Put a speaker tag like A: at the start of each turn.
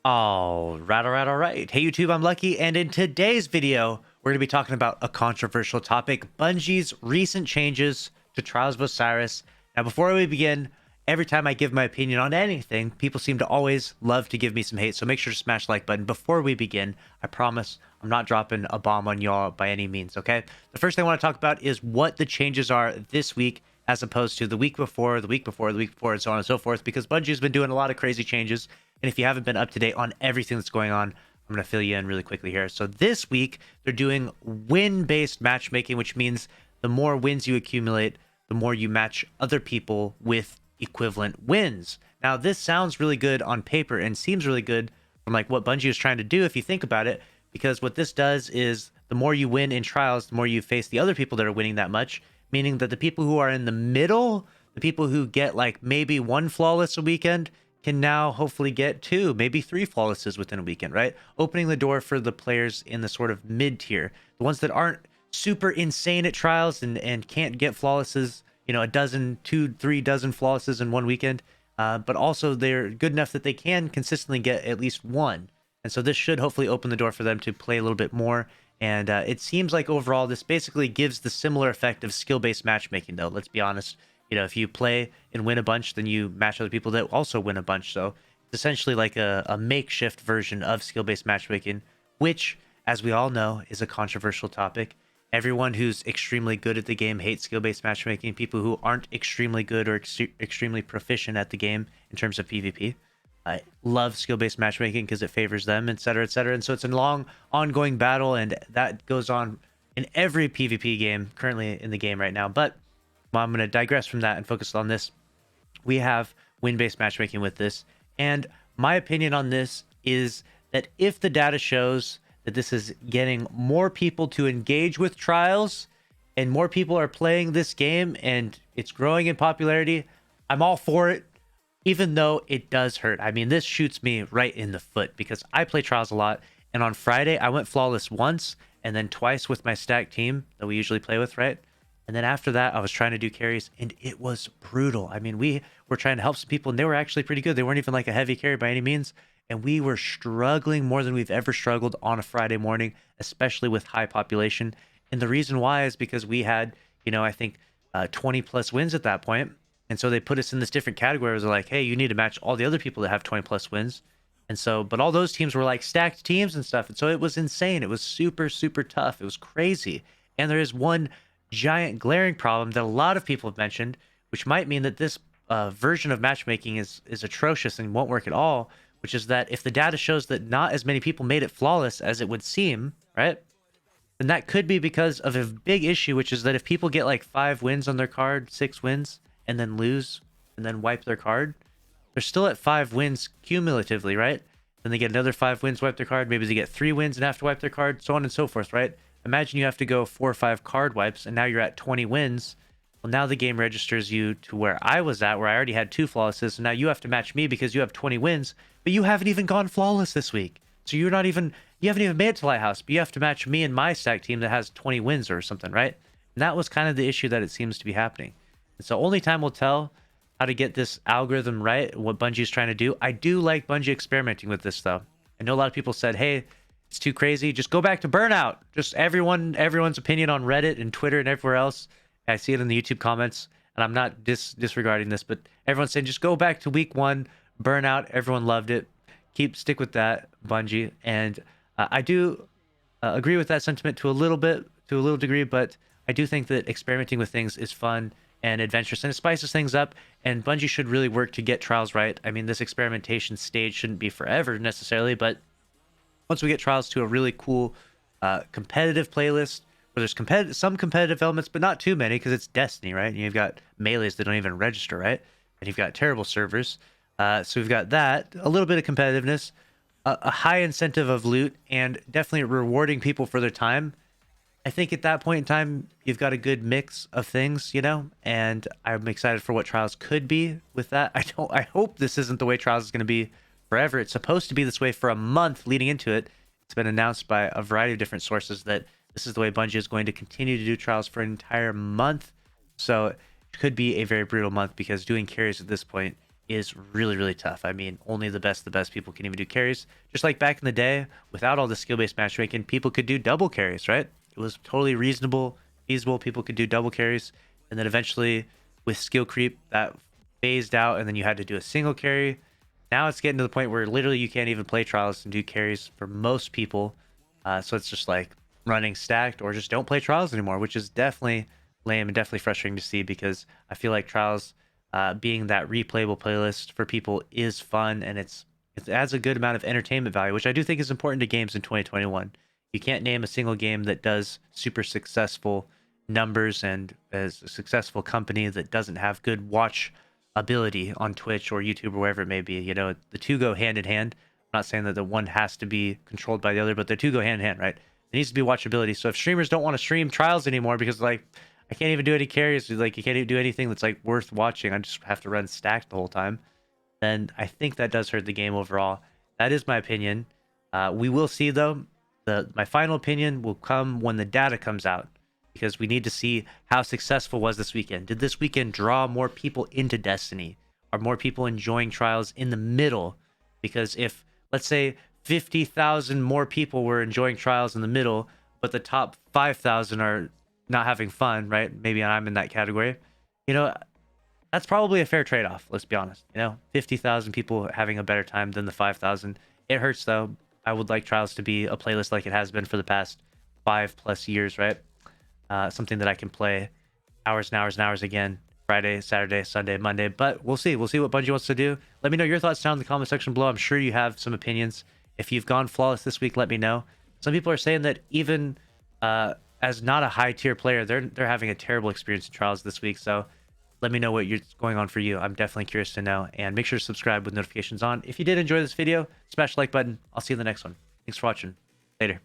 A: All right. Hey YouTube, I'm Lucky, and in today's video, we're going to be talking about a controversial topic, Bungie's recent changes to Trials of Osiris. Now, before we begin, every time I give my opinion on anything, people seem to always love to give me some hate, so make sure to smash the like button. Before we begin, I promise I'm not dropping a bomb on y'all by any means, okay? The first thing I want to talk about is what the changes are this week as opposed to the week before, the week before, the week before, and so on and so forth, because Bungie's been doing a lot of crazy changes. And if you haven't been up to date on everything that's going on, I'm going to fill you in really quickly here. So this week, they're doing win-based matchmaking, which means the more wins you accumulate, the more you match other people with equivalent wins. Now, this sounds really good on paper and seems really good from like what Bungie is trying to do if you think about it, because what this does is the more you win in trials, the more you face the other people that are winning that much, meaning that the people who are in the middle, the people who get like maybe one flawless a weekend, can now hopefully get two, maybe three flawlesses within a weekend, right? Opening the door for the players in the sort of mid tier, the ones that aren't super insane at trials and can't get flawlesses, you know, a dozen, 2-3 dozen flawlesses in one weekend, but also they're good enough that they can consistently get at least one. And so this should hopefully open the door for them to play a little bit more. And it seems like overall, this basically gives the similar effect of skill-based matchmaking, though. Let's be honest. You know, if you play and win a bunch, then you match other people that also win a bunch. So it's essentially like a makeshift version of skill-based matchmaking, which, as we all know, is a controversial topic. Everyone who's extremely good at the game hates skill-based matchmaking. People who aren't extremely good or extremely proficient at the game in terms of PvP love skill-based matchmaking because it favors them, etc., etc. And so it's a long, ongoing battle, and that goes on in every PvP game currently in the game right now. But I'm going to digress from that and focus on this. We have win-based matchmaking with this, and my opinion on this is that if the data shows that this is getting more people to engage with trials and more people are playing this game and it's growing in popularity, I'm all for it, even though it does hurt. I mean, this shoots me right in the foot because I play trials a lot, and on Friday I went flawless once and then twice with my stacked team that we usually play with, right? And then after that, I was trying to do carries, and it was brutal. I mean, we were trying to help some people, and they were actually pretty good. They weren't even like a heavy carry by any means, and we were struggling more than we've ever struggled on a Friday morning, especially with high population. And the reason why is because we had, you know, I think 20 plus wins at that point. And so they put us in this different category where they're like, hey, you need to match all the other people that have 20 plus wins. And so, but all those teams were like stacked teams and stuff. And so it was insane. It was super, super tough. It was crazy. And there is one giant glaring problem that a lot of people have mentioned, which might mean that this version of matchmaking is atrocious and won't work at all, which is that if the data shows that not as many people made it flawless as it would seem, right, then that could be because of a big issue, which is that if people get like 5 wins on their card, 6 wins, and then lose and then wipe their card, they're still at 5 wins cumulatively, right? Then they get another 5 wins, wipe their card, maybe they get 3 wins and have to wipe their card, so on and so forth, right? Imagine you have to go 4 or 5 card wipes, and now you're at 20 wins. Well, now the game registers you to where I was at, where I already had 2 flawlesses, so now you have to match me because you have 20 wins, but you haven't even gone flawless this week. So you haven't even made it to Lighthouse, but you have to match me and my stack team that has 20 wins or something, right? And that was kind of the issue that it seems to be happening. And so only time will tell how to get this algorithm right, what Bungie's trying to do. I do like Bungie experimenting with this, though. I know a lot of people said, hey, it's too crazy. Just go back to Burnout. Just everyone's opinion on Reddit and Twitter and everywhere else. I see it in the YouTube comments, and I'm not disregarding this, but everyone's saying just go back to week 1, Burnout. Everyone loved it. Stick with that, Bungie. And I do agree with that sentiment to a little degree, but I do think that experimenting with things is fun and adventurous, and it spices things up, and Bungie should really work to get trials right. I mean, this experimentation stage shouldn't be forever necessarily, but once we get trials to a really cool competitive playlist where there's some competitive elements, but not too many because it's Destiny, right? And you've got melees that don't even register, right? And you've got terrible servers. So we've got that, a little bit of competitiveness, a high incentive of loot, and definitely rewarding people for their time. I think at that point in time, you've got a good mix of things, you know, and I'm excited for what Trials could be with that. I hope this isn't the way Trials is going to be forever. It's supposed to be this way for a month leading into it. It's been announced by a variety of different sources that this is the way Bungie is going to continue to do Trials for an entire month. So it could be a very brutal month because doing carries at this point is really, really tough. I mean, only the best people can even do carries. Just like back in the day, without all the skill-based matchmaking, people could do double carries, right? It was totally reasonable, feasible. People could do double carries. And then eventually, with skill creep, that phased out, and then you had to do a single carry. Now it's getting to the point where literally you can't even play trials and do carries for most people. So it's just like running stacked or just don't play trials anymore, which is definitely lame and definitely frustrating to see, because I feel like trials being that replayable playlist for people is fun, and it adds a good amount of entertainment value, which I do think is important to games in 2021. You can't name a single game that does super successful numbers and as a successful company that doesn't have good watch ability on Twitch or YouTube or wherever it may be. You know, the two go hand in hand. I'm not saying that the one has to be controlled by the other, but the two go hand in hand, right? There needs to be watchability. So if streamers don't want to stream trials anymore because like I can't even do any carries, like you can't even do anything that's like worth watching, I just have to run stacked the whole time, then I think that does hurt the game overall. That is my opinion. We will see though. My final opinion will come when the data comes out, because we need to see how successful was this weekend. Did this weekend draw more people into Destiny? Are more people enjoying trials in the middle? Because if, let's say, 50,000 more people were enjoying trials in the middle, but the top 5,000 are not having fun, right? Maybe I'm in that category. You know, that's probably a fair trade-off. Let's be honest. You know, 50,000 people having a better time than the 5,000. It hurts though. I would like trials to be a playlist like it has been for the past 5+ years, right? Something that I can play hours and hours and hours again, Friday, Saturday, Sunday, Monday. But we'll see. We'll see what Bungie wants to do. Let me know your thoughts down in the comment section below. I'm sure you have some opinions. If you've gone flawless this week, let me know. Some people are saying that even as not a high tier player, they're having a terrible experience in trials this week. So let me know what's going on for you. I'm definitely curious to know. And make sure to subscribe with notifications on. If you did enjoy this video, smash the like button. I'll see you in the next one. Thanks for watching. Later.